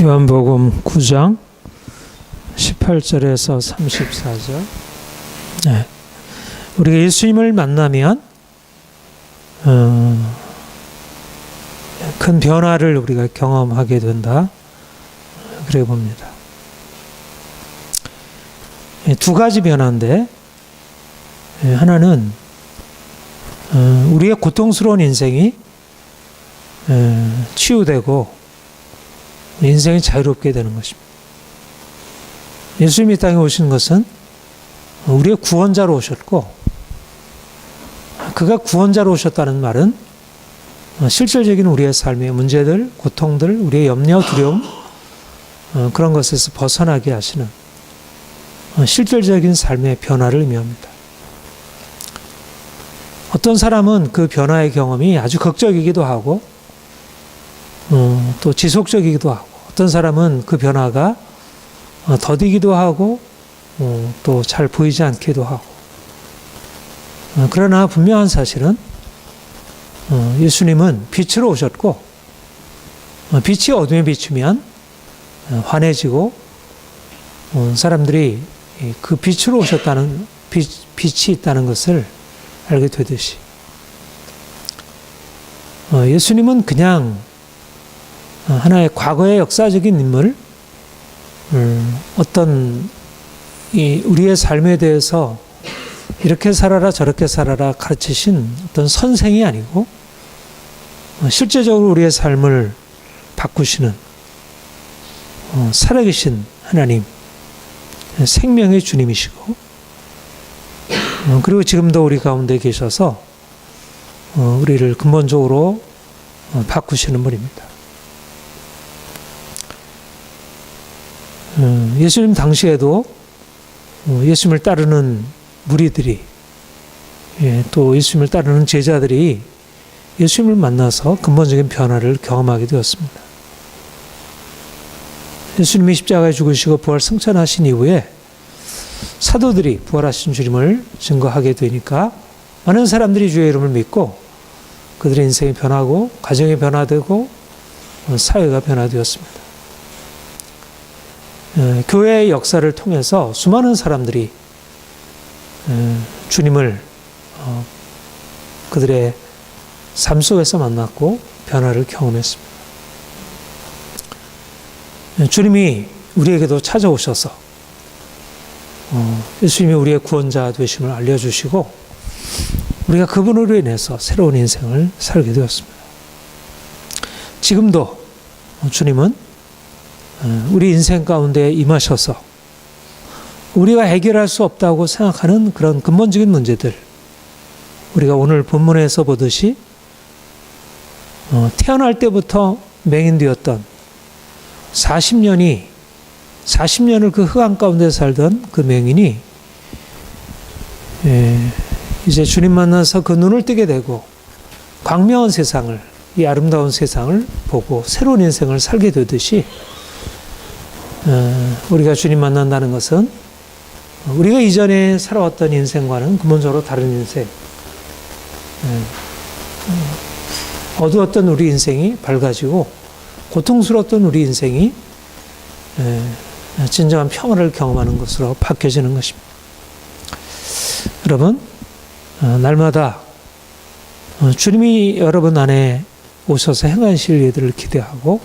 요한복음 9장 18절에서 34절. 네. 우리가 예수님을 만나면 큰 변화를 우리가 경험하게 된다. 그래 봅니다. 두 가지 변화인데, 하나는 우리의 고통스러운 인생이 치유되고 인생이 자유롭게 되는 것입니다. 예수님이 이 땅에 오신 것은 우리의 구원자로 오셨고, 그가 구원자로 오셨다는 말은 실질적인 우리의 삶의 문제들, 고통들, 우리의 염려, 두려움, 그런 것에서 벗어나게 하시는 실질적인 삶의 변화를 의미합니다. 어떤 사람은 그 변화의 경험이 아주 극적이기도 하고 또 지속적이기도 하고, 어떤 사람은 그 변화가 더디기도 하고 또 잘 보이지 않기도 하고, 그러나 분명한 사실은 예수님은 빛으로 오셨고, 빛이 어둠에 비추면 환해지고, 사람들이 그 빛으로 오셨다는 빛이 있다는 것을 알게 되듯이, 예수님은 그냥 하나의 과거의 역사적인 인물, 어떤 우리의 삶에 대해서 이렇게 살아라 저렇게 살아라 가르치신 어떤 선생이 아니고, 실제적으로 우리의 삶을 바꾸시는 살아계신 하나님, 생명의 주님이시고, 그리고 지금도 우리 가운데 계셔서 우리를 근본적으로 바꾸시는 분입니다. 예수님 당시에도 예수님을 따르는 무리들이, 또 예수님을 따르는 제자들이 예수님을 만나서 근본적인 변화를 경험하게 되었습니다. 예수님이 십자가에 죽으시고 부활 승천하신 이후에 사도들이 부활하신 주님을 증거하게 되니까 많은 사람들이 주의 이름을 믿고 그들의 인생이 변하고, 가정이 변화되고, 사회가 변화되었습니다. 교회의 역사를 통해서 수많은 사람들이 주님을 그들의 삶 속에서 만났고 변화를 경험했습니다. 주님이 우리에게도 찾아오셔서 예수님이 우리의 구원자 되심을 알려주시고, 우리가 그분으로 인해서 새로운 인생을 살게 되었습니다. 지금도 주님은 우리 인생 가운데 임하셔서 우리가 해결할 수 없다고 생각하는 그런 근본적인 문제들, 우리가 오늘 본문에서 보듯이 태어날 때부터 맹인되었던 40년을 그 흑암 가운데 살던 그 맹인이 이제 주님 만나서 그 눈을 뜨게 되고, 광명한 세상을, 이 아름다운 세상을 보고 새로운 인생을 살게 되듯이, 우리가 주님 만난다는 것은 우리가 이전에 살아왔던 인생과는 근본적으로 다른 인생, 어두웠던 우리 인생이 밝아지고, 고통스러웠던 우리 인생이 진정한 평화를 경험하는 것으로 바뀌어지는 것입니다. 여러분, 날마다 주님이 여러분 안에 오셔서 행하실 일들을 기대하고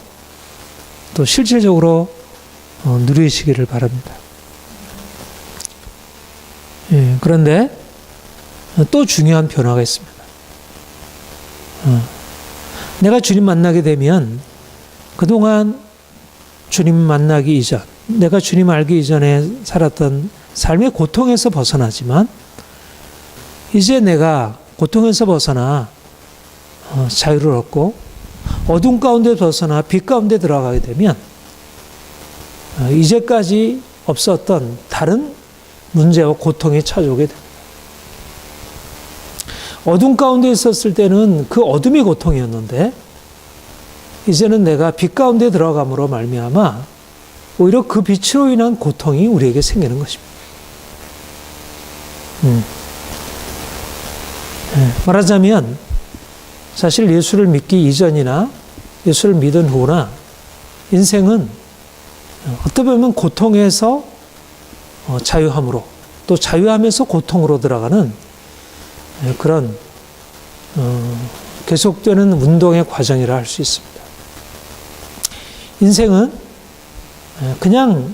또 실질적으로 누리시기를 바랍니다. 그런데 또 중요한 변화가 있습니다. 내가 주님 만나게 되면 그동안 주님 만나기 이전, 내가 주님 알기 이전에 살았던 삶의 고통에서 벗어나지만, 이제 내가 고통에서 벗어나 자유를 얻고 어둠 가운데 벗어나 빛 가운데 들어가게 되면 이제까지 없었던 다른 문제와 고통이 찾아오게 됩니다. 어둠 가운데 있었을 때는 그 어둠이 고통이었는데, 이제는 내가 빛 가운데 들어감으로 말미암아 오히려 그 빛으로 인한 고통이 우리에게 생기는 것입니다. 말하자면 사실 예수를 믿기 이전이나 예수를 믿은 후나 인생은 어떻게 보면 고통에서 자유함으로, 또 자유함에서 고통으로 들어가는 그런 계속되는 운동의 과정이라 할 수 있습니다. 인생은 그냥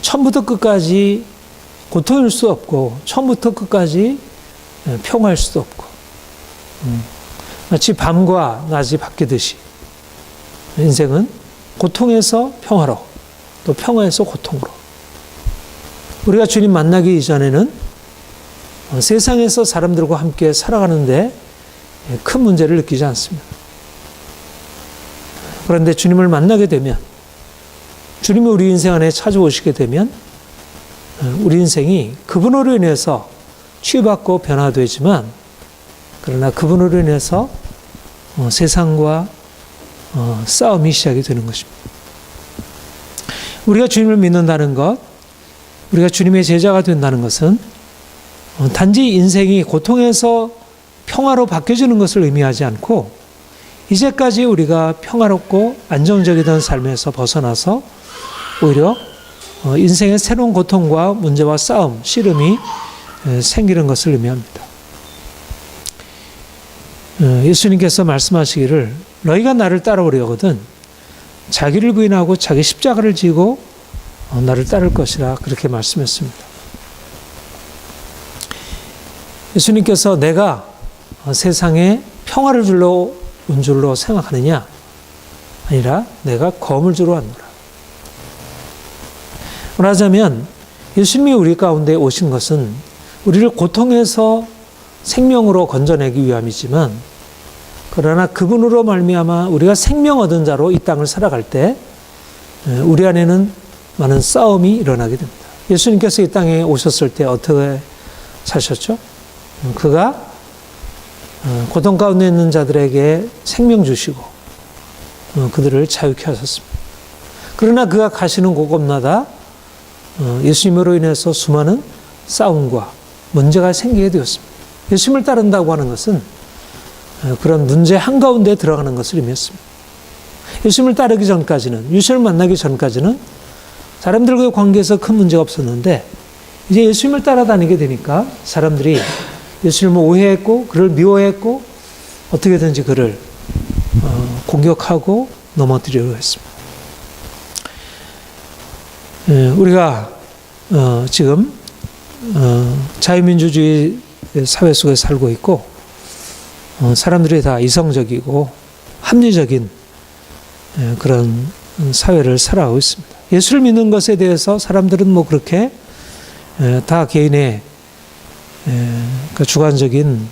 처음부터 끝까지 고통일 수 없고, 처음부터 끝까지 평화할 수도 없고, 마치 밤과 낮이 바뀌듯이 인생은 고통에서 평화로, 또 평화에서 고통으로. 우리가 주님 만나기 이전에는 세상에서 사람들과 함께 살아가는데 큰 문제를 느끼지 않습니다. 그런데 주님을 만나게 되면, 주님이 우리 인생 안에 찾아오시게 되면 우리 인생이 그분으로 인해서 치유받고 변화되지만, 그러나 그분으로 인해서 세상과 싸움이 시작이 되는 것입니다. 우리가 주님을 믿는다는 것, 우리가 주님의 제자가 된다는 것은 단지 인생이 고통에서 평화로 바뀌어지는 것을 의미하지 않고, 이제까지 우리가 평화롭고 안정적이던 삶에서 벗어나서 오히려 인생의 새로운 고통과 문제와 싸움, 씨름이 생기는 것을 의미합니다. 예수님께서 말씀하시기를 너희가 나를 따라오려거든 자기를 부인하고 자기 십자가를 지고 나를 따를 것이라, 그렇게 말씀했습니다. 예수님께서 내가 세상에 평화를 주러 온 줄로 생각하느냐? 아니라 내가 검을 주러 왔노라. 말하자면 예수님이 우리 가운데 오신 것은 우리를 고통에서 생명으로 건져내기 위함이지만, 그러나 그분으로 말미암아 우리가 생명 얻은 자로 이 땅을 살아갈 때 우리 안에는 많은 싸움이 일어나게 됩니다. 예수님께서 이 땅에 오셨을 때 어떻게 사셨죠? 그가 고통 가운데 있는 자들에게 생명 주시고 그들을 자유케 하셨습니다. 그러나 그가 가시는 곳곳마다 예수님으로 인해서 수많은 싸움과 문제가 생기게 되었습니다. 예수님을 따른다고 하는 것은 그런 문제 한가운데 들어가는 것을 의미했습니다. 예수님을 따르기 전까지는, 예수님을 만나기 전까지는 사람들과의 관계에서 큰 문제가 없었는데, 이제 예수님을 따라다니게 되니까 사람들이 예수님을 오해했고 그를 미워했고 어떻게든지 그를 공격하고 넘어뜨리려고 했습니다. 우리가 지금 자유민주주의 사회 속에 살고 있고, 사람들이 다 이성적이고 합리적인 그런 사회를 살아가고 있습니다. 예수를 믿는 것에 대해서 사람들은 뭐 그렇게 다 개인의 그 주관적인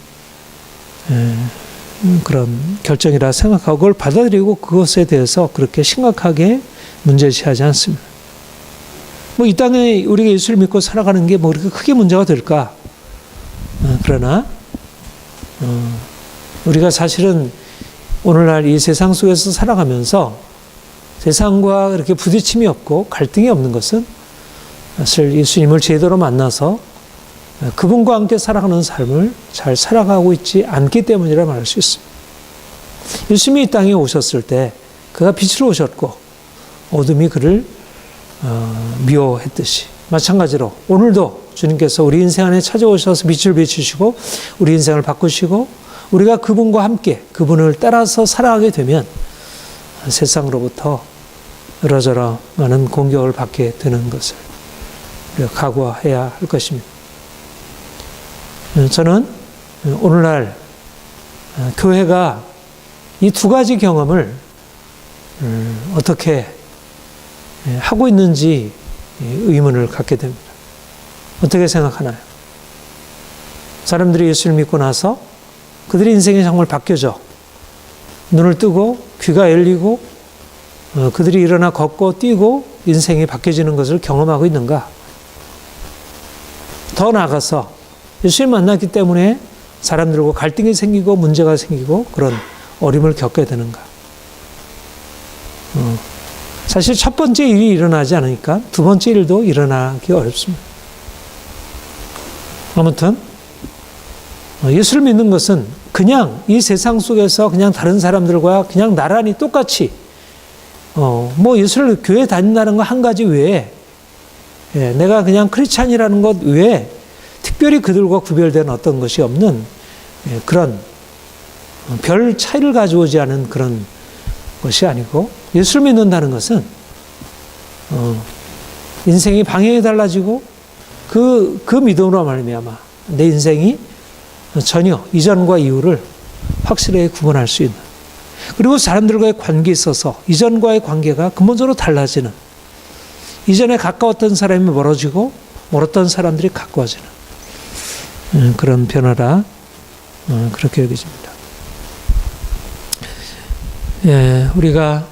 그런 결정이라 생각하고 그걸 받아들이고 그것에 대해서 그렇게 심각하게 문제시하지 않습니다. 뭐 이 땅에 우리가 예수를 믿고 살아가는 게 뭐 그렇게 크게 문제가 될까? 그러나 우리가 사실은 오늘날 이 세상 속에서 살아가면서 세상과 그렇게 부딪힘이 없고 갈등이 없는 것은 사실 예수님을 제대로 만나서 그분과 함께 살아가는 삶을 잘 살아가고 있지 않기 때문이라 말할 수 있습니다. 예수님이 이 땅에 오셨을 때 그가 빛으로 오셨고 어둠이 그를 미워했듯이, 마찬가지로 오늘도 주님께서 우리 인생 안에 찾아오셔서 빛을 비추시고 우리 인생을 바꾸시고 우리가 그분과 함께 그분을 따라서 살아가게 되면 세상으로부터 이러저러 많은 공격을 받게 되는 것을 우리가 각오해야 할 것입니다. 저는 오늘날 교회가 이 두 가지 경험을 어떻게 하고 있는지 의문을 갖게 됩니다. 어떻게 생각하나요? 사람들이 예수를 믿고 나서 그들의 인생이 정말 바뀌어져 눈을 뜨고 귀가 열리고 그들이 일어나 걷고 뛰고 인생이 바뀌어지는 것을 경험하고 있는가? 더 나아가서 예수를 만났기 때문에 사람들과 갈등이 생기고 문제가 생기고 그런 어려움을 겪게 되는가? 사실 첫 번째 일이 일어나지 않으니까 두 번째 일도 일어나기 어렵습니다. 아무튼 예수를 믿는 것은 그냥 이 세상 속에서 그냥 다른 사람들과 그냥 나란히 똑같이 뭐 예수를 교회 다닌다는 거 한 가지 외에, 내가 그냥 크리스찬이라는 것 외에 특별히 그들과 구별된 어떤 것이 없는 그런 별 차이를 가져오지 않은 그런 것이 아니고, 예수를 믿는다는 것은 인생이 방향이 달라지고 그 믿음으로 말미암아 내 인생이 전혀 이전과 이후를 확실하게 구분할 수 있는, 그리고 사람들과의 관계에 있어서 이전과의 관계가 근본적으로 달라지는, 이전에 가까웠던 사람이 멀어지고 멀었던 사람들이 가까워지는 그런 변화라 그렇게 여겨집니다. 우리가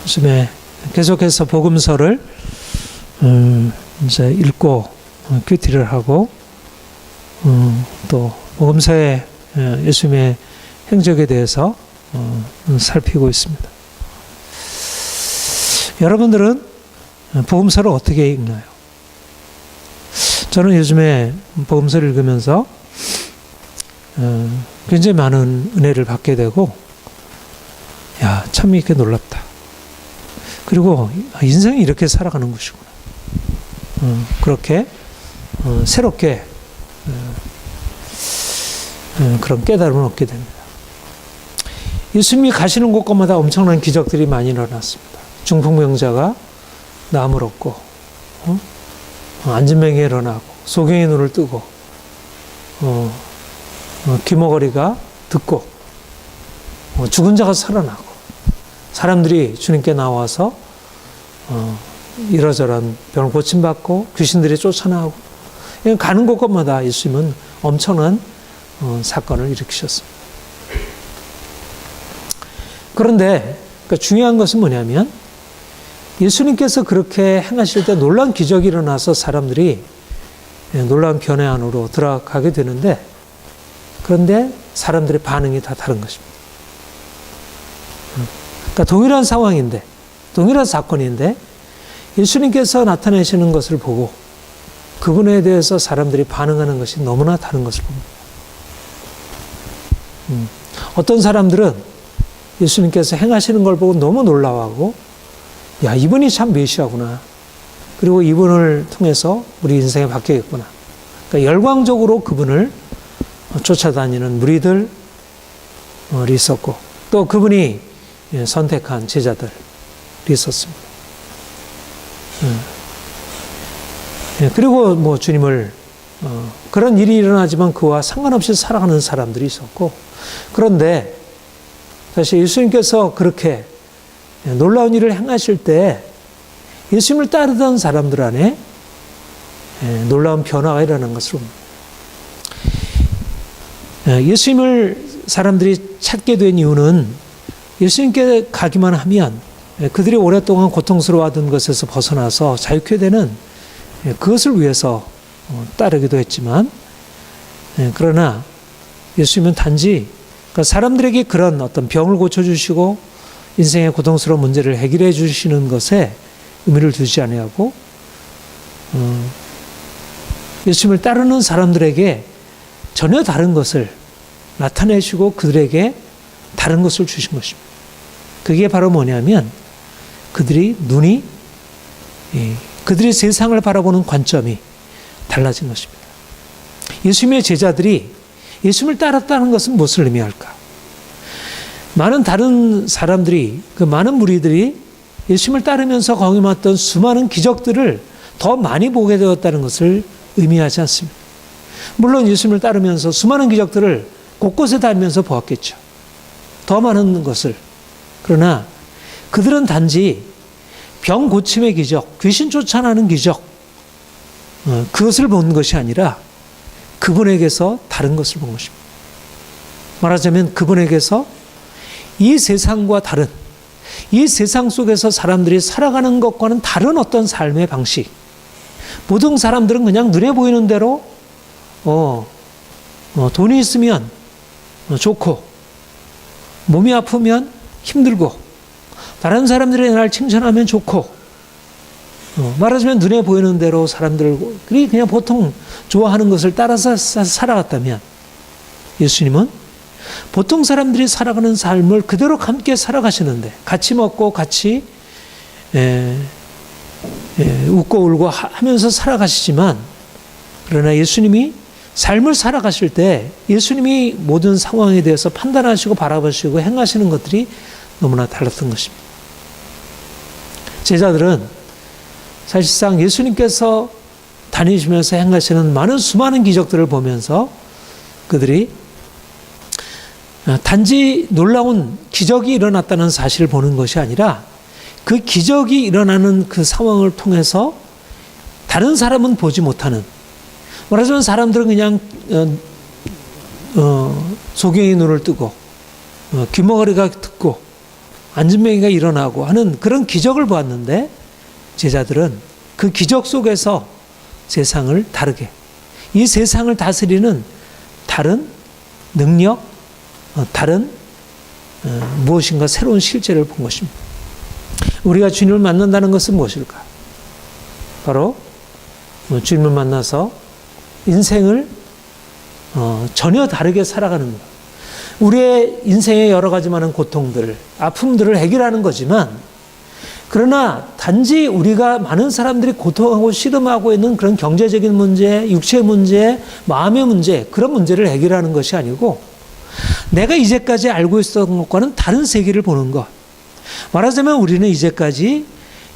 요즘에 계속해서 복음서를 이제 읽고 큐티를 하고 또 복음서의 예수님의 행적에 대해서 살피고 있습니다. 여러분들은 복음서를 어떻게 읽나요? 저는 요즘에 복음서를 읽으면서 굉장히 많은 은혜를 받게 되고, 야, 참 이렇게 놀랍다. 그리고 인생이 이렇게 살아가는 것이구나. 그렇게 새롭게 그런 깨달음을 얻게 됩니다. 예수님이 가시는 곳곳마다 엄청난 기적들이 많이 일어났습니다. 중풍병자가 나음을 얻고, 안진뱅이 일어나고, 소경의 눈을 뜨고, 귀머거리가 듣고, 죽은 자가 살아나고, 사람들이 주님께 나와서 이러저런 병을 고침받고 귀신들이 쫓아나오고, 가는 곳곳마다 예수님은 엄청난 사건을 일으키셨습니다. 그런데 그러니까 중요한 것은 뭐냐면, 예수님께서 그렇게 행하실 때 놀라운 기적이 일어나서 사람들이 놀라운 변화 안으로 들어가게 되는데, 그런데 사람들의 반응이 다 다른 것입니다. 그러니까 동일한 상황인데, 동일한 사건인데, 예수님께서 나타내시는 것을 보고 그분에 대해서 사람들이 반응하는 것이 너무나 다른 것을 봅니다. 어떤 사람들은 예수님께서 행하시는 걸 보고 너무 놀라워하고, 야, 이분이 참 메시아구나. 그리고 이분을 통해서 우리 인생이 바뀌겠구나. 그러니까 열광적으로 그분을 쫓아다니는 무리들이 있었고, 또 그분이 선택한 제자들이 있었습니다. 그리고 뭐 주님을 그런 일이 일어나지만 그와 상관없이 살아가는 사람들이 있었고, 그런데 사실 예수님께서 그렇게 놀라운 일을 행하실 때 예수님을 따르던 사람들 안에 놀라운 변화가 일어난 것을 봅니다. 예수님을 사람들이 찾게 된 이유는 예수님께 가기만 하면 그들이 오랫동안 고통스러워하던 것에서 벗어나서 자유케 되는 그것을 위해서 따르기도 했지만, 그러나 예수님은 단지 사람들에게 그런 어떤 병을 고쳐주시고 인생의 고통스러운 문제를 해결해 주시는 것에 의미를 두지 아니하고, 예수님을 따르는 사람들에게 전혀 다른 것을 나타내시고 그들에게 다른 것을 주신 것입니다. 그게 바로 뭐냐면, 그들이 그들이 세상을 바라보는 관점이 달라진 것입니다. 예수님의 제자들이 예수님을 따랐다는 것은 무엇을 의미할까? 많은 다른 사람들이, 그 많은 무리들이 예수님을 따르면서 경험했던 수많은 기적들을 더 많이 보게 되었다는 것을 의미하지 않습니다. 물론 예수님을 따르면서 수많은 기적들을 곳곳에 다니면서 보았겠죠. 더 많은 것을. 그러나 그들은 단지 병 고침의 기적, 귀신 쫓아나는 기적, 그것을 본 것이 아니라 그분에게서 다른 것을 본 것입니다. 말하자면 그분에게서 이 세상과 다른, 이 세상 속에서 사람들이 살아가는 것과는 다른 어떤 삶의 방식. 모든 사람들은 그냥 눈에 보이는 대로 돈이 있으면 좋고, 몸이 아프면 힘들고, 다른 사람들이 날 칭찬하면 좋고, 말하자면 눈에 보이는 대로 사람들이 그냥 보통 좋아하는 것을 따라서 살아갔다면, 예수님은 보통 사람들이 살아가는 삶을 그대로 함께 살아가시는데 같이 먹고 같이 웃고 울고 하면서 살아가시지만 그러나 예수님이 삶을 살아가실 때 예수님이 모든 상황에 대해서 판단하시고 바라보시고 행하시는 것들이 너무나 달랐던 것입니다. 제자들은 사실상 예수님께서 다니시면서 행하시는 수많은 기적들을 보면서 그들이 단지 놀라운 기적이 일어났다는 사실을 보는 것이 아니라 그 기적이 일어나는 그 상황을 통해서 다른 사람은 보지 못하는, 말하자면 사람들은 그냥 소경이 눈을 뜨고 귀머거리가 듣고 안진뱅이가 일어나고 하는 그런 기적을 보았는데 제자들은 그 기적 속에서 세상을 다르게, 이 세상을 다스리는 다른 능력, 다른 무엇인가 새로운 실제를 본 것입니다. 우리가 주님을 만난다는 것은 무엇일까? 바로 주님을 만나서 인생을 전혀 다르게 살아가는 것. 우리의 인생의 여러 가지 많은 고통들, 아픔들을 해결하는 거지만, 그러나 단지 우리가 많은 사람들이 고통하고 씨름하고 있는 그런 경제적인 문제, 육체의 문제, 마음의 문제, 그런 문제를 해결하는 것이 아니고 내가 이제까지 알고 있었던 것과는 다른 세계를 보는 것. 말하자면 우리는 이제까지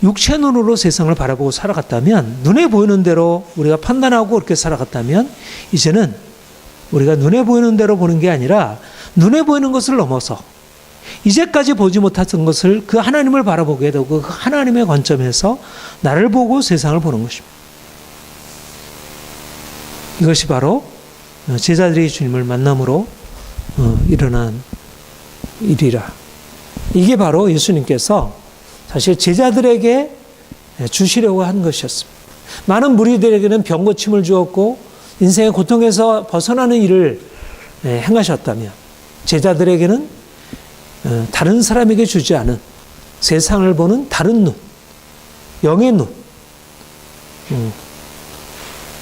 육체 눈으로 세상을 바라보고 살아갔다면, 눈에 보이는 대로 우리가 판단하고 그렇게 살아갔다면, 이제는 우리가 눈에 보이는 대로 보는 게 아니라 눈에 보이는 것을 넘어서 이제까지 보지 못했던 것을 그 하나님을 바라보게 되고 그 하나님의 관점에서 나를 보고 세상을 보는 것입니다. 이것이 바로 제자들이 주님을 만남으로 일어난 일이라. 이게 바로 예수님께서 사실 제자들에게 주시려고 한 것이었습니다. 많은 무리들에게는 병고침을 주었고 인생의 고통에서 벗어나는 일을 행하셨다면 제자들에게는 다른 사람에게 주지 않은 세상을 보는 다른 눈, 영의 눈.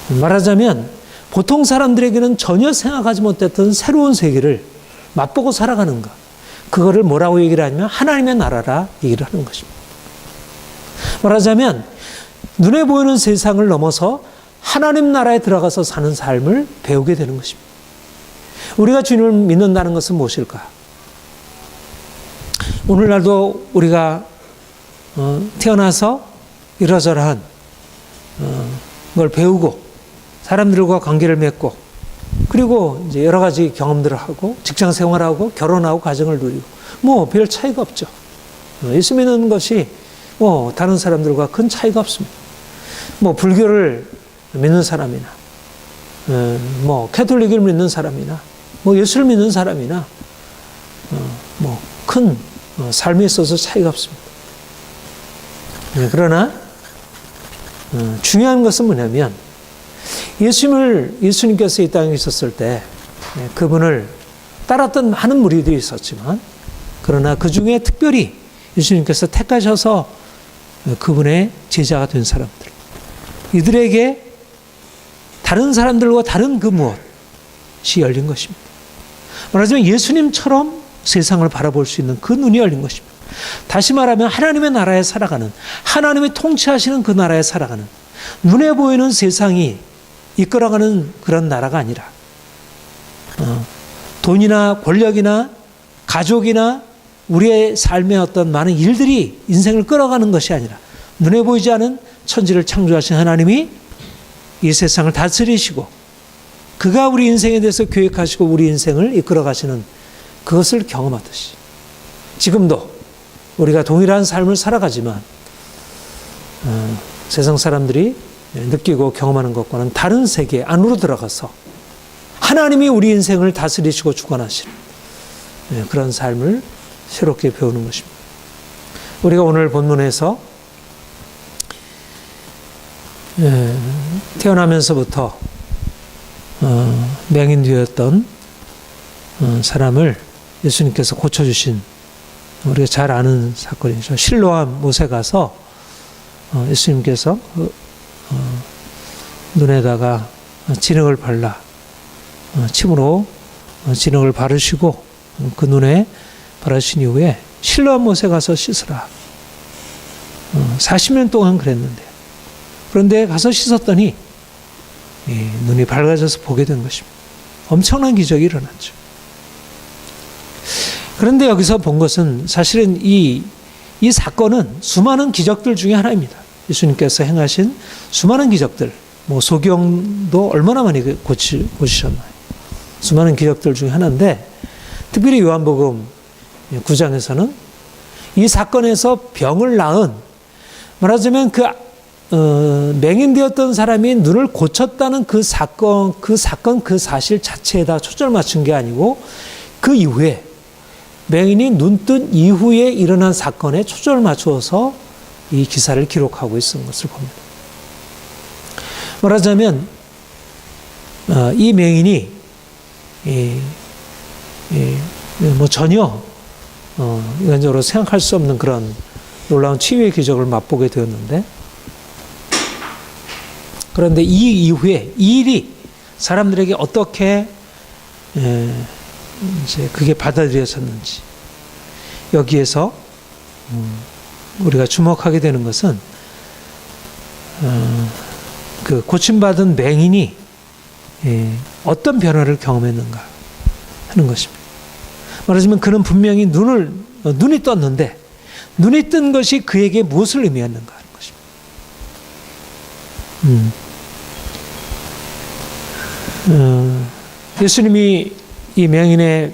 말하자면 보통 사람들에게는 전혀 생각하지 못했던 새로운 세계를 맛보고 살아가는 것. 그거를 뭐라고 얘기를 하냐면 하나님의 나라라 얘기를 하는 것입니다. 말하자면 눈에 보이는 세상을 넘어서 하나님 나라에 들어가서 사는 삶을 배우게 되는 것입니다. 우리가 주님을 믿는다는 것은 무엇일까? 오늘날도 우리가 태어나서 이러저러한 걸 배우고 사람들과 관계를 맺고 그리고 이제 여러 가지 경험들을 하고 직장 생활하고 결혼하고 가정을 누리고 뭐 별 차이가 없죠. 예수 믿는 것이 뭐 다른 사람들과 큰 차이가 없습니다. 뭐 불교를 믿는 사람이나 뭐 캐톨릭을 믿는 사람이나 뭐 예수를 믿는 사람이나 뭐 큰 삶에 있어서 차이가 없습니다. 그러나 중요한 것은 뭐냐면 예수님께서 이 땅에 있었을 때 그분을 따랐던 많은 무리들이 있었지만 그러나 그 중에 특별히 예수님께서 택하셔서 그분의 제자가 된 사람들, 이들에게 다른 사람들과 다른 그 무엇이 열린 것입니다. 말하자면 예수님처럼 세상을 바라볼 수 있는 그 눈이 열린 것입니다. 다시 말하면 하나님의 나라에 살아가는, 하나님이 통치하시는 그 나라에 살아가는, 눈에 보이는 세상이 이끌어가는 그런 나라가 아니라 돈이나 권력이나 가족이나 우리의 삶의 어떤 많은 일들이 인생을 끌어가는 것이 아니라 눈에 보이지 않은 천지를 창조하신 하나님이 이 세상을 다스리시고 그가 우리 인생에 대해서 계획하시고 우리 인생을 이끌어가시는 그것을 경험하듯이 지금도 우리가 동일한 삶을 살아가지만 세상 사람들이 느끼고 경험하는 것과는 다른 세계 안으로 들어가서 하나님이 우리 인생을 다스리시고 주관하시는 그런 삶을 새롭게 배우는 것입니다. 우리가 오늘 본문에서 태어나면서부터 맹인되었던 사람을 예수님께서 고쳐주신 우리가 잘 아는 사건이죠. 실로암 못에 가서 예수님께서 눈에다가 진흙을 발라 침으로 진흙을 바르시고 그 눈에 바르신 이후에 실로암 못에 가서 씻으라. 40년 동안 그랬는데, 그런데 가서 씻었더니 눈이 밝아져서 보게 된 것입니다. 엄청난 기적이 일어났죠. 그런데 여기서 본 것은 사실은 이 사건은 수많은 기적들 중에 하나입니다. 예수님께서 행하신 수많은 기적들, 소경도 얼마나 많이 고치셨나요? 수많은 기적들 중에 하나인데, 특별히 요한복음 9장에서는 이 사건에서 병을 낳은, 말하자면 맹인되었던 사람이 눈을 고쳤다는 그 사실 자체에다 초점을 맞춘 게 아니고, 그 이후에 맹인이 눈 뜬 이후에 일어난 사건에 초점을 맞추어서 이 기사를 기록하고 있는 것을 봅니다. 말하자면 이 맹인이 전혀 인간적으로 생각할 수 없는 그런 놀라운 치유의 기적을 맛보게 되었는데, 그런데 이 이후에 이 일이 사람들에게 어떻게 이제 그게 받아들여졌는지, 여기에서 우리가 주목하게 되는 것은 그 고침받은 맹인이 어떤 변화를 경험했는가 하는 것입니다. 말하자면 그는 분명히 눈이 떴는데, 눈이 뜬 것이 그에게 무엇을 의미했는가 하는 것입니다. 예수님이 이 맹인의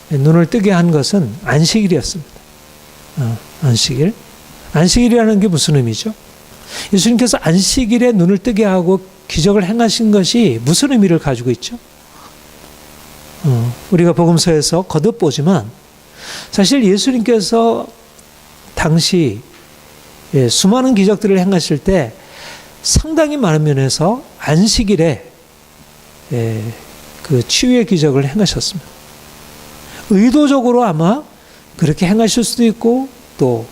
눈을 뜨게 한 것은 안식일이었습니다. 안식일. 안식일이라는 게 무슨 의미죠? 예수님께서 안식일에 눈을 뜨게 하고 기적을 행하신 것이 무슨 의미를 가지고 있죠? 우리가 복음서에서 거듭 보지만, 사실 예수님께서 당시 수많은 기적들을 행하실 때 상당히 많은 면에서 안식일에 그 치유의 기적을 행하셨습니다. 의도적으로 아마 그렇게 행하실 수도 있고, 또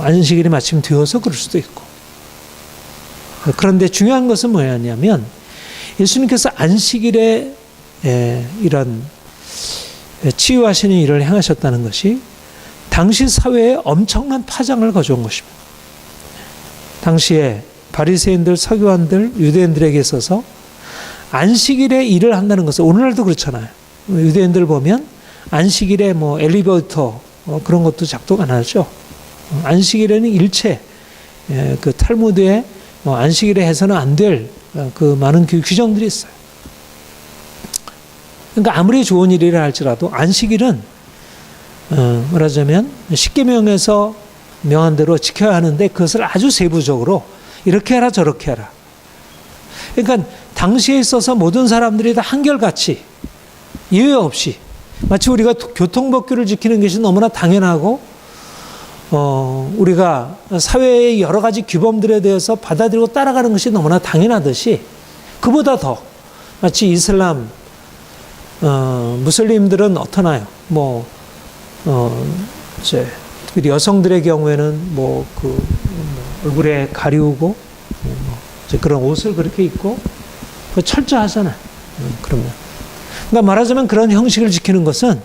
안식일이 마침 되어서 그럴 수도 있고. 그런데 중요한 것은 뭐였냐면, 예수님께서 안식일에 이런 치유하시는 일을 행하셨다는 것이 당시 사회에 엄청난 파장을 가져온 것입니다. 당시에 바리새인들, 서기관들, 유대인들에게 있어서 안식일에 일을 한다는 것은, 오늘날도 그렇잖아요. 유대인들 보면 안식일에 엘리베이터 그런 것도 작동 안 하죠. 안식일에는 일체 그 탈무드에 안식일에 해서는 안 될 그 많은 규정들이 있어요. 그러니까 아무리 좋은 일이라 할지라도 안식일은 말하자면 십계명에서 명한 대로 지켜야 하는데, 그것을 아주 세부적으로 이렇게 해라 저렇게 해라. 그러니까 당시에 있어서 모든 사람들이 다 한결같이 예외 없이, 마치 우리가 교통법규를 지키는 것이 너무나 당연하고 우리가 사회의 여러 가지 규범들에 대해서 받아들이고 따라가는 것이 너무나 당연하듯이, 그보다 더 마치 이슬람 무슬림들은 어떠나요? 특히 여성들의 경우에는 얼굴에 가리우고 그런 옷을 그렇게 입고 철저하잖아요. 그러면 그러니까 말하자면 그런 형식을 지키는 것은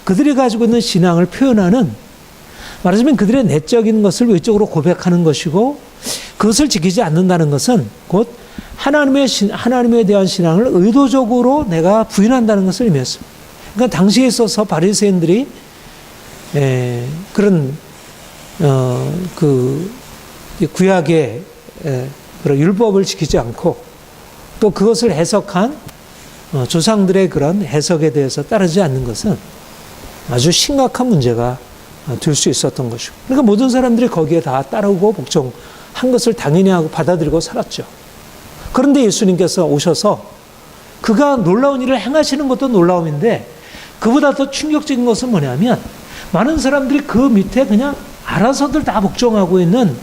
그들이 가지고 있는 신앙을 표현하는, 말하자면 그들의 내적인 것을 외적으로 고백하는 것이고, 그것을 지키지 않는다는 것은 곧 하나님에 대한 신앙을 의도적으로 내가 부인한다는 것을 의미했습니다. 그러니까 당시에 있어서 바리새인들이 그런 그 구약의 그런 율법을 지키지 않고, 또 그것을 해석한 조상들의 그런 해석에 대해서 따르지 않는 것은 아주 심각한 문제가 될 수 있었던 것이고, 그러니까 모든 사람들이 거기에 다 따르고 복종한 것을 당연히 하고 받아들이고 살았죠. 그런데 예수님께서 오셔서 그가 놀라운 일을 행하시는 것도 놀라움인데, 그보다 더 충격적인 것은 뭐냐면, 많은 사람들이 그 밑에 그냥 알아서들 다 복종하고 있는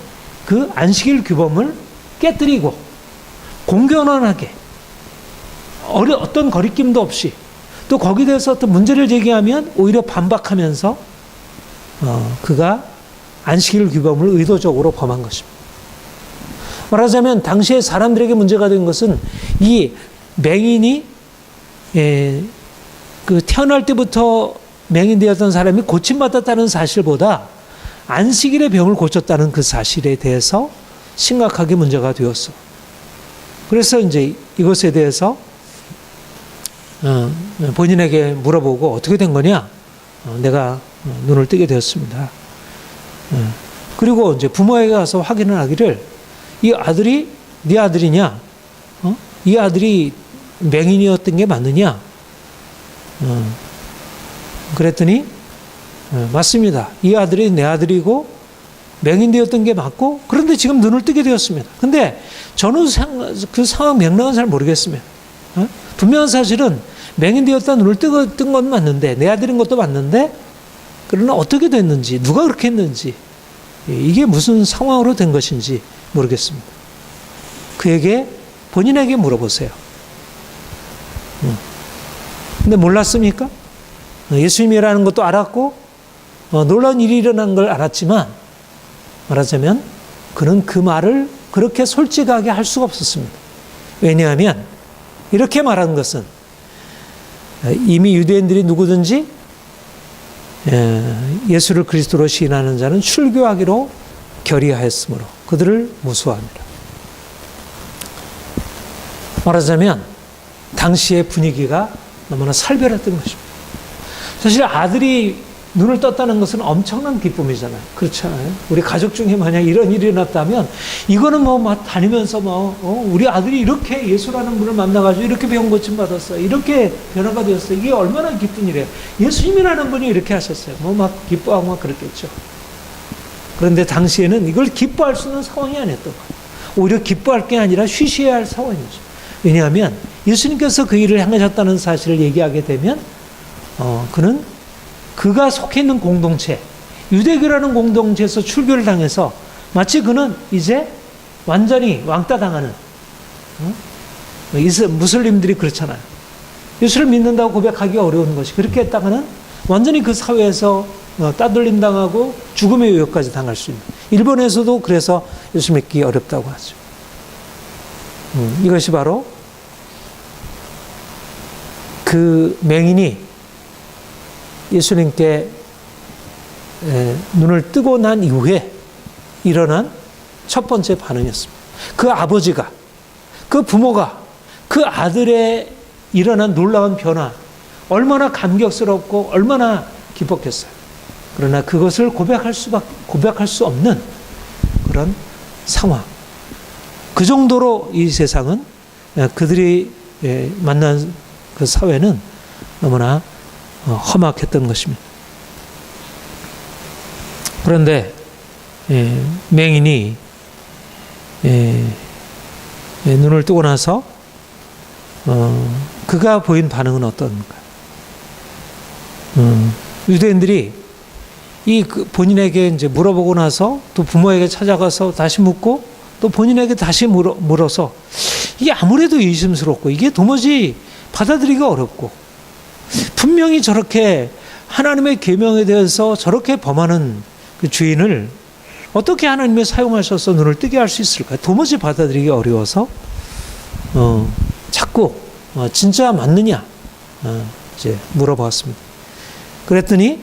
그 안식일 규범을 깨뜨리고 공견하게 어떤 거리낌도 없이, 또 거기에 대해서 어떤 문제를 제기하면 오히려 반박하면서 그가 안식일 규범을 의도적으로 범한 것입니다. 말하자면 당시에 사람들에게 문제가 된 것은 이 맹인이 그 태어날 때부터 맹인되었던 사람이 고침받았다는 사실보다 안식일에 병을 고쳤다는 그 사실에 대해서 심각하게 문제가 되었어. 그래서 이제 이것에 대해서 본인에게 물어보고 어떻게 된 거냐? 내가 눈을 뜨게 되었습니다. 그리고 이제 부모에게 가서 확인을 하기를 이 아들이 네 아들이냐? 이 아들이 맹인이었던 게 맞느냐? 그랬더니 맞습니다. 이 아들이 내 아들이고 맹인되었던 게 맞고 그런데 지금 눈을 뜨게 되었습니다. 근데 저는 그 상황 맥락은 잘 모르겠습니다. 분명한 사실은 맹인되었다 눈을 뜬 건 맞는데 내 아들인 것도 맞는데 그러나 어떻게 됐는지 누가 그렇게 했는지 이게 무슨 상황으로 된 것인지 모르겠습니다. 그에게 본인에게 물어보세요. 근데 몰랐습니까? 예수님이라는 것도 알았고 놀라운 일이 일어난 걸 알았지만 말하자면 그는 그 말을 그렇게 솔직하게 할 수가 없었습니다. 왜냐하면 이렇게 말하는 것은 이미 유대인들이 누구든지 예수를 그리스도로 시인하는 자는 출교하기로 결의하였으므로 그들을 무수합니다. 말하자면 당시의 분위기가 너무나 살벌했던 것입니다. 사실 아들이 눈을 떴다는 것은 엄청난 기쁨이잖아요. 그렇지 않아요? 우리 가족 중에 만약 이런 일이 일어났다면 이거는 뭐 막 다니면서 우리 아들이 이렇게 예수라는 분을 만나가지고 이렇게 병 고침 받았어요. 이렇게 변화가 되었어요. 이게 얼마나 기쁜 일이에요. 예수님이라는 분이 이렇게 하셨어요. 뭐 막 기뻐하고 막 그랬겠죠. 그런데 당시에는 이걸 기뻐할 수 있는 상황이 아니었던 거예요. 오히려 기뻐할 게 아니라 쉬쉬해야 할 상황이죠. 왜냐하면 예수님께서 그 일을 행하셨다는 사실을 얘기하게 되면 그가 속해 있는 공동체, 유대교라는 공동체에서 출교를 당해서 마치 그는 이제 완전히 왕따 당하는 무슬림들이 그렇잖아요. 예수를 믿는다고 고백하기가 어려운 것이 그렇게 했다가는 완전히 그 사회에서 따돌림 당하고 죽음의 위협까지 당할 수 있는. 일본에서도 그래서 예수 믿기 어렵다고 하죠. 이것이 바로 그 맹인이 예수님께 눈을 뜨고 난 이후에 일어난 첫 번째 반응이었습니다. 그 아버지가, 그 부모가 그 아들의 일어난 놀라운 변화, 얼마나 감격스럽고 얼마나 기뻤겠어요. 그러나 그것을 고백할 수 없는 그런 상황. 그 정도로 이 세상은 그들이 만난 그 사회는 너무나 험악했던 것입니다. 그런데 맹인이 눈을 뜨고 나서 그가 보인 반응은 어떤가? 유대인들이 본인에게 이제 물어보고 나서 또 부모에게 찾아가서 다시 묻고 또 본인에게 다시 물어서 이게 아무래도 의심스럽고 이게 도무지 받아들이기가 어렵고 분명히 저렇게 하나님의 계명에 대해서 저렇게 범하는 그 주인을 어떻게 하나님이 사용하셔서 눈을 뜨게 할 수 있을까? 도무지 받아들이기 어려워서 자꾸 진짜 맞느냐 이제 물어봤습니다. 그랬더니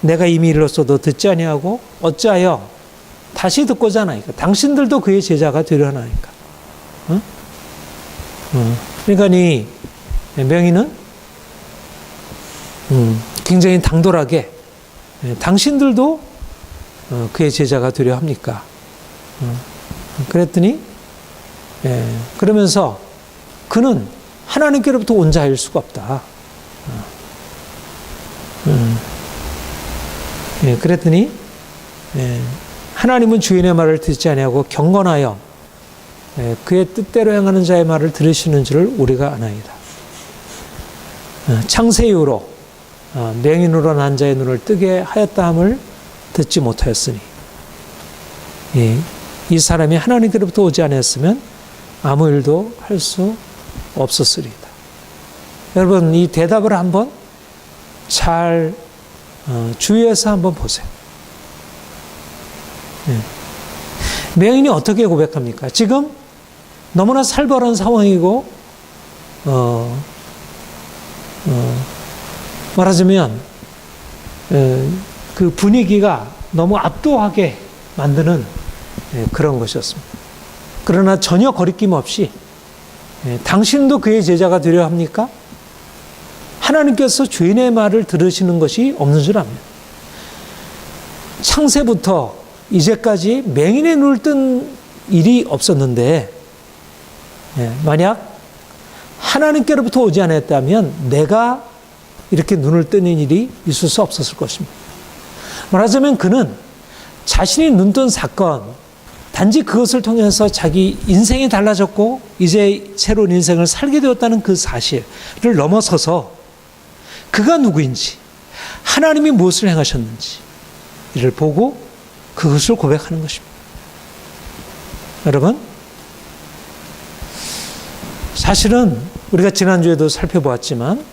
내가 이미 일렀어도 듣지 아니하고 어찌하여 다시 듣고자 하나이까? 당신들도 그의 제자가 되려 하나이까? 그러니까 이 맹인은 굉장히 당돌하게 당신들도 그의 제자가 되려 합니까? 그랬더니 그러면서 그는 하나님께로부터 온 자일 수가 없다. 그랬더니 하나님은 주인의 말을 듣지 아니하고 경건하여 그의 뜻대로 행하는 자의 말을 들으시는 줄을 우리가 아나이다. 창세 이후로 맹인으로 난 자의 눈을 뜨게 하였다함을 듣지 못하였으니 이 사람이 하나님께로부터 오지 않았으면 아무 일도 할 수 없었으리이다. 여러분 이 대답을 한번 잘 주의해서 한번 보세요. 맹인이 어떻게 고백합니까? 지금 너무나 살벌한 상황이고 말하자면 그 분위기가 너무 압도하게 만드는 그런 것이었습니다. 그러나 전혀 거리낌 없이 당신도 그의 제자가 되려 합니까? 하나님께서 죄인의 말을 들으시는 것이 없는 줄 압니다. 창세부터 이제까지 맹인의 눈을 뜬 일이 없었는데 만약 하나님께로부터 오지 않았다면 내가 이렇게 눈을 뜨는 일이 있을 수 없었을 것입니다. 말하자면 그는 자신이 눈뜬 사건, 단지 그것을 통해서 자기 인생이 달라졌고 이제 새로운 인생을 살게 되었다는 그 사실을 넘어서서 그가 누구인지, 하나님이 무엇을 행하셨는지 이를 보고 그것을 고백하는 것입니다. 여러분, 사실은 우리가 지난주에도 살펴보았지만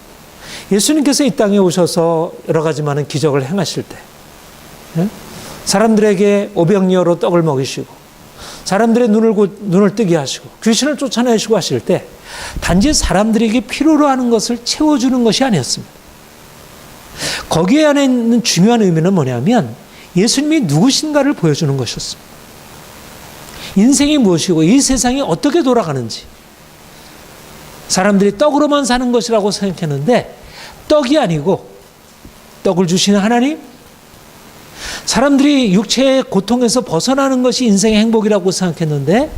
예수님께서 이 땅에 오셔서 여러 가지 많은 기적을 행하실 때 사람들에게 오병이어로 떡을 먹이시고 사람들의 눈을 뜨게 하시고 귀신을 쫓아내시고 하실 때 단지 사람들에게 필요로 하는 것을 채워주는 것이 아니었습니다. 거기에 안에 있는 중요한 의미는 뭐냐면 예수님이 누구신가를 보여주는 것이었습니다. 인생이 무엇이고 이 세상이 어떻게 돌아가는지, 사람들이 떡으로만 사는 것이라고 생각했는데 떡이 아니고 떡을 주시는 하나님, 사람들이 육체의 고통에서 벗어나는 것이 인생의 행복이라고 생각했는데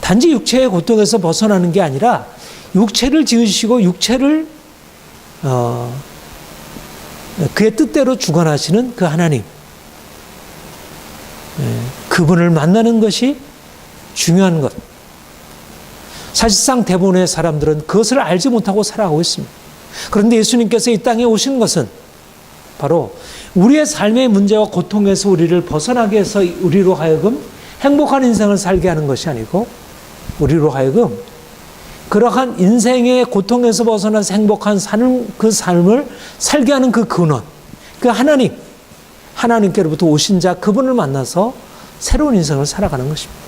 단지 육체의 고통에서 벗어나는 게 아니라 육체를 지으시고 육체를 그의 뜻대로 주관하시는 그 하나님, 그분을 만나는 것이 중요한 것. 사실상 대부분의 사람들은 그것을 알지 못하고 살아가고 있습니다. 그런데 예수님께서 이 땅에 오신 것은 바로 우리의 삶의 문제와 고통에서 우리를 벗어나게 해서 우리로 하여금 행복한 인생을 살게 하는 것이 아니고 우리로 하여금 그러한 인생의 고통에서 벗어나서 행복한 그 삶을 살게 하는 그 근원, 그 하나님께로부터 오신 자 그분을 만나서 새로운 인생을 살아가는 것입니다.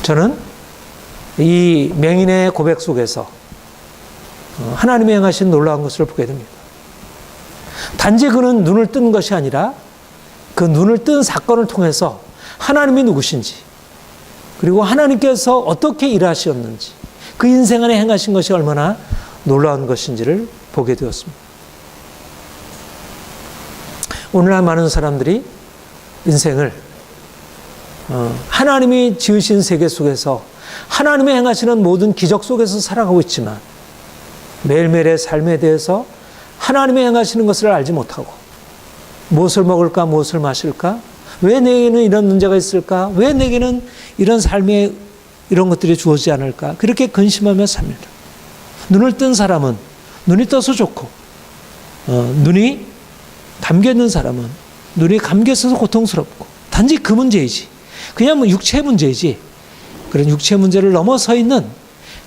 저는 이 맹인의 고백 속에서 하나님이 행하신 놀라운 것을 보게 됩니다. 단지 그는 눈을 뜬 것이 아니라 그 눈을 뜬 사건을 통해서 하나님이 누구신지, 그리고 하나님께서 어떻게 일하셨는지, 그 인생 안에 행하신 것이 얼마나 놀라운 것인지를 보게 되었습니다. 오늘날 많은 사람들이 인생을 하나님이 지으신 세계 속에서 하나님이 행하시는 모든 기적 속에서 살아가고 있지만 매일매일의 삶에 대해서 하나님이 행하시는 것을 알지 못하고 무엇을 먹을까, 무엇을 마실까, 왜 내게는 이런 문제가 있을까, 왜 내게는 이런 삶에 이런 것들이 주어지지 않을까, 그렇게 근심하며 삽니다. 눈을 뜬 사람은 눈이 떠서 좋고 눈이 감겨있는 사람은 눈이 감겨있어서 고통스럽고 단지 그 문제이지, 그냥 뭐 육체 문제이지, 그런 육체 문제를 넘어서 있는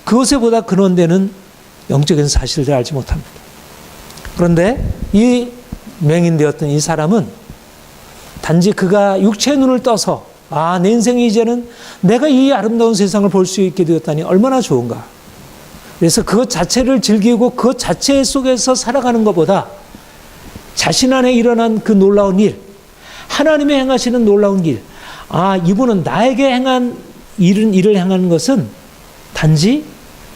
그것에 보다 근원되는 영적인 사실들을 알지 못합니다. 그런데 이 맹인되었던 이 사람은 단지 그가 육체의 눈을 떠서 내 인생이 이제는 내가 이 아름다운 세상을 볼 수 있게 되었다니 얼마나 좋은가. 그래서 그것 자체를 즐기고 그것 자체 속에서 살아가는 것보다 자신 안에 일어난 그 놀라운 일, 하나님이 행하시는 놀라운 일, 이분은 나에게 행한 일을 행하는 것은 단지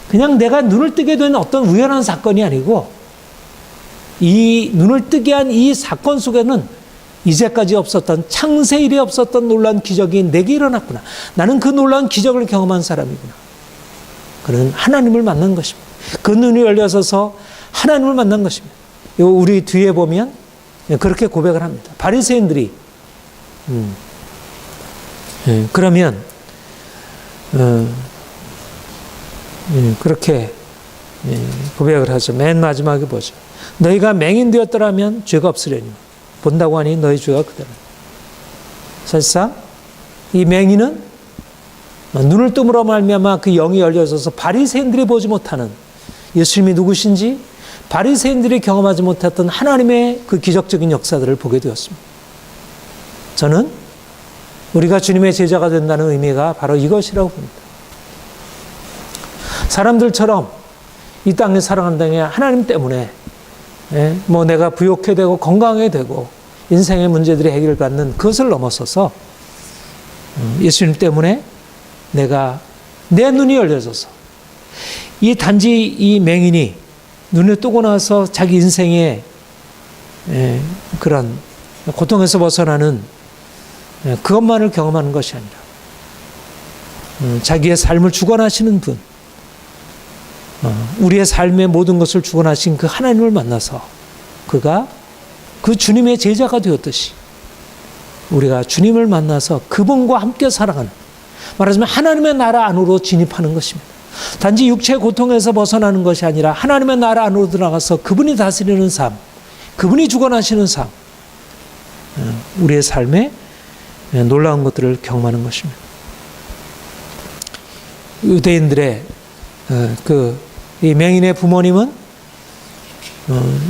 그냥 내가 눈을 뜨게 된 어떤 우연한 사건이 아니고 이 눈을 뜨게 한 이 사건 속에는 이제까지 없었던, 창세 이래 없었던 놀라운 기적이 내게 일어났구나. 나는 그 놀라운 기적을 경험한 사람이구나. 그는 하나님을 만난 것입니다. 그 눈이 열려서서 하나님을 만난 것입니다. 우리 뒤에 보면 그렇게 고백을 합니다. 바리새인들이 그러면 그렇게 고백을 하죠. 맨 마지막에 보죠. 너희가 맹인 되었더라면 죄가 없으려니 본다고 하니 너희 죄가 그대로. 사실상 이 맹인은 눈을 뜸으로 말미암아 그 영이 열려져서 바리새인들이 보지 못하는 예수님이 누구신지, 바리새인들이 경험하지 못했던 하나님의 그 기적적인 역사들을 보게 되었습니다. 저는 우리가 주님의 제자가 된다는 의미가 바로 이것이라고 봅니다. 사람들처럼 이 땅에 살아간다는 게 하나님 때문에 뭐 내가 부욕해 되고 건강해 되고 인생의 문제들이 해결받는 그것을 넘어서서 예수님 때문에 내가 내 눈이 열려져서 이 단지 이 맹인이 눈을 뜨고 나서 자기 인생의 그런 고통에서 벗어나는 그것만을 경험하는 것이 아니라 자기의 삶을 주관하시는 분, 우리의 삶의 모든 것을 주관하신 그 하나님을 만나서 그가 그 주님의 제자가 되었듯이 우리가 주님을 만나서 그분과 함께 살아가는, 말하자면 하나님의 나라 안으로 진입하는 것입니다. 단지 육체의 고통에서 벗어나는 것이 아니라 하나님의 나라 안으로 들어가서 그분이 다스리는 삶, 그분이 주관하시는 삶, 우리의 삶에 놀라운 것들을 경험하는 것입니다. 유대인들의 이 맹인의 부모님은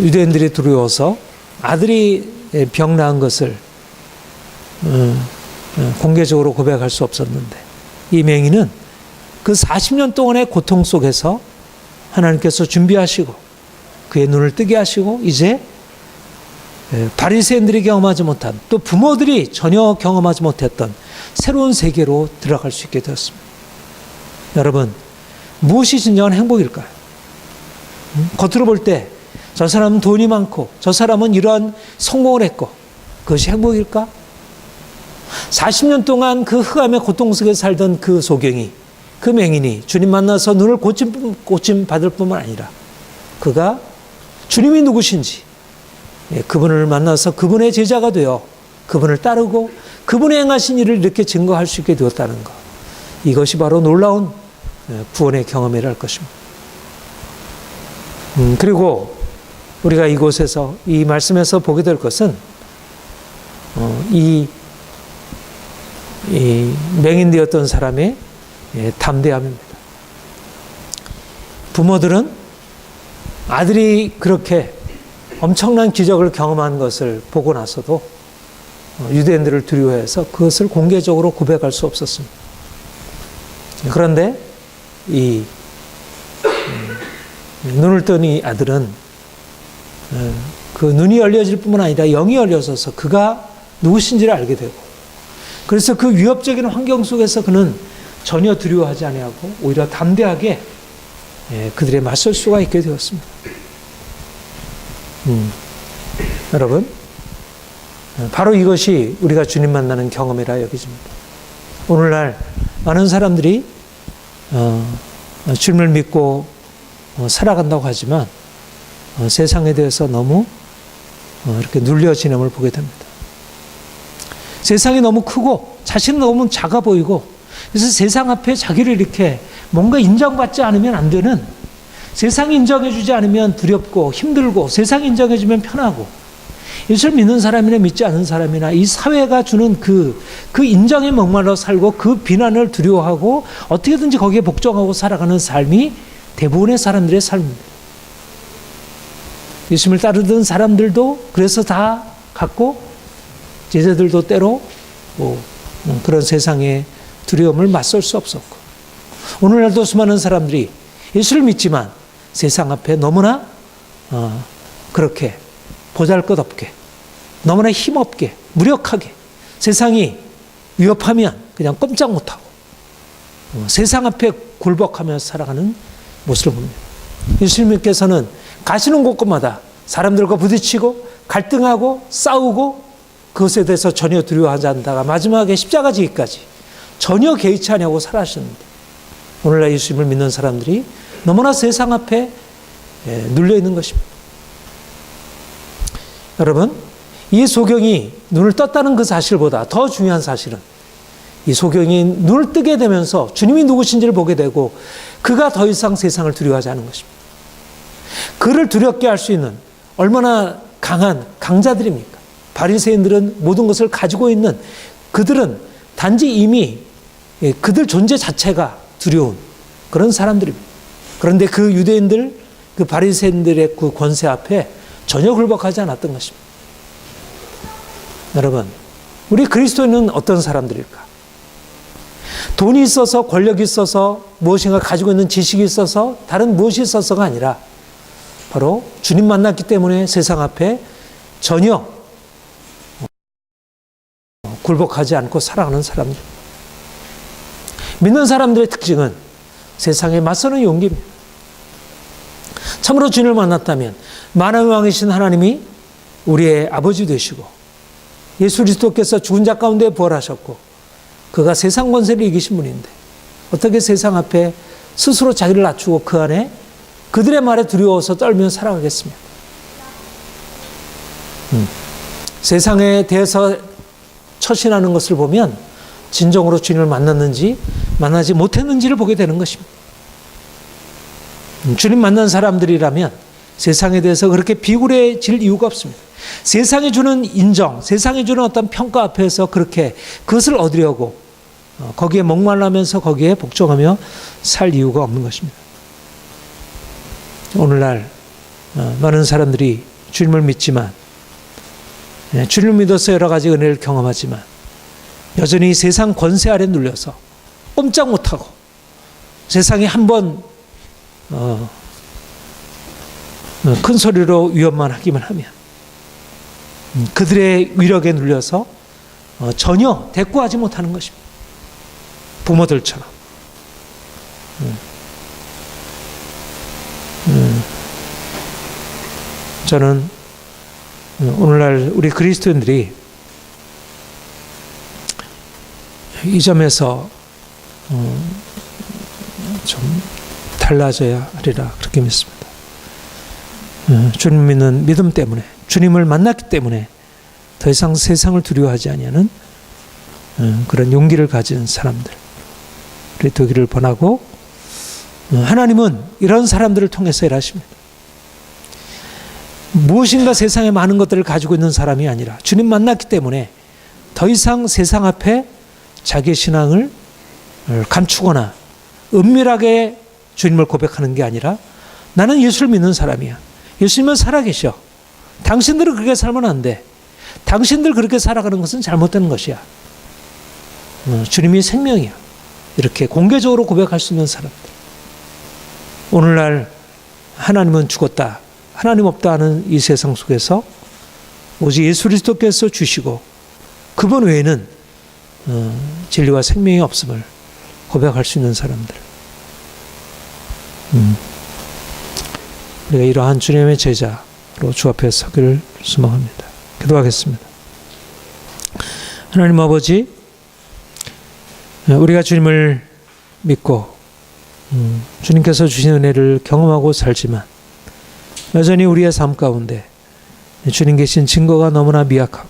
유대인들이 두려워서 아들이 병 나은 것을 공개적으로 고백할 수 없었는데, 이 맹인은 그 40년 동안의 고통 속에서 하나님께서 준비하시고 그의 눈을 뜨게 하시고 이제 바리새인들이 경험하지 못한, 또 부모들이 전혀 경험하지 못했던 새로운 세계로 들어갈 수 있게 되었습니다. 여러분, 무엇이 진정한 행복일까요? 겉으로 볼 때 저 사람은 돈이 많고 저 사람은 이러한 성공을 했고 그것이 행복일까? 40년 동안 그 흑암의 고통 속에 살던 그 소경이, 그 맹인이 주님 만나서 눈을 고침 받을 뿐만 아니라 그가 주님이 누구신지, 그분을 만나서 그분의 제자가 되어 그분을 따르고 그분의 행하신 일을 이렇게 증거할 수 있게 되었다는 것, 이것이 바로 놀라운 구원의 경험이라 할 것입니다. 그리고 우리가 이곳에서 이 말씀에서 보게 될 것은 이 맹인되었던 사람의 담대함입니다. 부모들은 아들이 그렇게 엄청난 기적을 경험한 것을 보고 나서도 유대인들을 두려워해서 그것을 공개적으로 고백할 수 없었습니다. 그런데 이 눈을 뜬 이 아들은 그 눈이 열려질 뿐만 아니라 영이 열려져서 그가 누구신지를 알게 되고, 그래서 그 위협적인 환경 속에서 그는 전혀 두려워하지 아니하고 오히려 담대하게 그들에 맞설 수가 있게 되었습니다. 여러분, 바로 이것이 우리가 주님 만나는 경험이라 여겨집니다. 오늘날 많은 사람들이 주님을 믿고 살아간다고 하지만 세상에 대해서 너무 이렇게 눌려 지냄을 보게 됩니다. 세상이 너무 크고 자신은 너무 작아 보이고, 그래서 세상 앞에 자기를 이렇게 뭔가 인정받지 않으면 안 되는, 세상이 인정해주지 않으면 두렵고 힘들고 세상이 인정해주면 편하고, 예수를 믿는 사람이나 믿지 않은 사람이나 이 사회가 주는 그 인정에 목말라 살고 그 비난을 두려워하고 어떻게든지 거기에 복종하고 살아가는 삶이 대부분의 사람들의 삶입니다. 예수님을 따르던 사람들도 그래서 다 갖고, 제자들도 때로 그런 세상의 두려움을 맞설 수 없었고, 오늘날도 수많은 사람들이 예수를 믿지만 세상 앞에 너무나 그렇게 보잘것없게, 너무나 힘없게, 무력하게, 세상이 위협하면 그냥 꼼짝 못하고 세상 앞에 굴복하며 살아가는 모습을 봅니다. 예수님께서는 가시는 곳곳마다 사람들과 부딪히고 갈등하고 싸우고 그것에 대해서 전혀 두려워하지 않다가 마지막에 십자가 지기까지 전혀 개의치 않냐고 살아가셨는데, 오늘날 예수님을 믿는 사람들이 너무나 세상 앞에 눌려 있는 것입니다. 여러분, 이 소경이 눈을 떴다는 그 사실보다 더 중요한 사실은 이 소경이 눈을 뜨게 되면서 주님이 누구신지를 보게 되고 그가 더 이상 세상을 두려워하지 않은 것입니다. 그를 두렵게 할 수 있는 얼마나 강한 강자들입니까? 바리새인들은 모든 것을 가지고 있는, 그들은 단지 이미 그들 존재 자체가 두려운 그런 사람들입니다. 그런데 그 유대인들, 그 바리새인들의 그 권세 앞에 전혀 굴복하지 않았던 것입니다. 여러분, 우리 그리스도인은 어떤 사람들일까? 돈이 있어서, 권력이 있어서, 무엇인가 가지고 있는 지식이 있어서, 다른 무엇이 있어서가 아니라 바로 주님 만났기 때문에 세상 앞에 전혀 굴복하지 않고 살아가는 사람들. 믿는 사람들의 특징은 세상에 맞서는 용기입니다. 참으로 주님을 만났다면 만왕의 왕이신 하나님이 우리의 아버지 되시고 예수 그리스도께서 죽은 자 가운데 부활하셨고 그가 세상 권세를 이기신 분인데 어떻게 세상 앞에 스스로 자기를 낮추고 그 안에 그들의 말에 두려워서 떨며 살아가겠습니까? 세상에 대해서 처신하는 것을 보면 진정으로 주님을 만났는지 만나지 못했는지를 보게 되는 것입니다. 주님 만난 사람들이라면 세상에 대해서 그렇게 비굴해질 이유가 없습니다. 세상이 주는 인정, 세상이 주는 어떤 평가 앞에서 그렇게 그것을 얻으려고 거기에 목말라면서 거기에 복종하며 살 이유가 없는 것입니다. 오늘날 많은 사람들이 주님을 믿지만 주님을 믿어서 여러 가지 은혜를 경험하지만 여전히 세상 권세 아래 눌려서 꼼짝 못하고 세상이 한번 큰 소리로 위협만 하기만 하면 그들의 위력에 눌려서 전혀 대꾸하지 못하는 것입니다. 부모들처럼. 저는 오늘날 우리 그리스도인들이 이 점에서 좀 달라져야 하리라 그렇게 믿습니다. 주님 믿는 믿음 때문에 주님을 만났기 때문에 더 이상 세상을 두려워하지 아니하는 그런 용기를 가진 사람들이 되기를 원하고 하나님은 이런 사람들을 통해서 일하십니다. 무엇인가 세상에 많은 것들을 가지고 있는 사람이 아니라 주님 만났기 때문에 더 이상 세상 앞에 자기의 신앙을 감추거나 은밀하게 주님을 고백하는 게 아니라 나는 예수를 믿는 사람이야. 예수님은 살아계셔. 당신들은 그렇게 살면 안 돼. 당신들 그렇게 살아가는 것은 잘못된 것이야. 주님이 생명이야. 이렇게 공개적으로 고백할 수 있는 사람들. 오늘날 하나님은 죽었다. 하나님 없다 하는 이 세상 속에서 오직 예수 그리스도께서 주시고 그분 외에는 진리와 생명이 없음을 고백할 수 있는 사람들. 우리가 이러한 주님의 제자로 주 앞에 서기를 소망합니다. 기도하겠습니다. 하나님 아버지, 우리가 주님을 믿고 주님께서 주신 은혜를 경험하고 살지만 여전히 우리의 삶 가운데 주님 계신 증거가 너무나 미약하고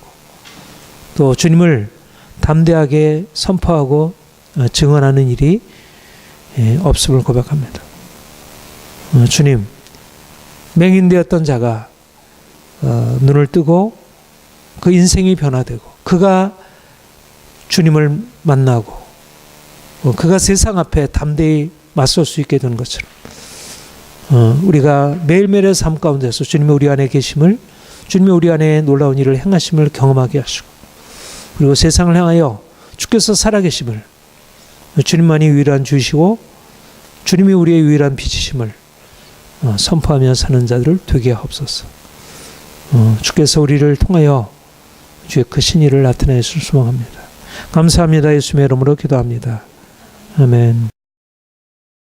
또 주님을 담대하게 선포하고 증언하는 일이 없음을 고백합니다. 주님, 맹인되었던 자가 눈을 뜨고 그 인생이 변화되고 그가 주님을 만나고 그가 세상 앞에 담대히 맞설 수 있게 되는 것처럼 우리가 매일매일의 삶 가운데서 주님이 우리 안에 계심을 주님이 우리 안에 놀라운 일을 행하심을 경험하게 하시고 그리고 세상을 향하여 주께서 살아계심을 주님만이 유일한 주이시고 주님이 우리의 유일한 빛이심을 선포하며 사는 자들을 되게 하옵소서. 주께서 우리를 통하여 주의 크신 일을 나타내 주실 소망합니다. 감사합니다. 예수님의 이름으로 기도합니다. 아멘.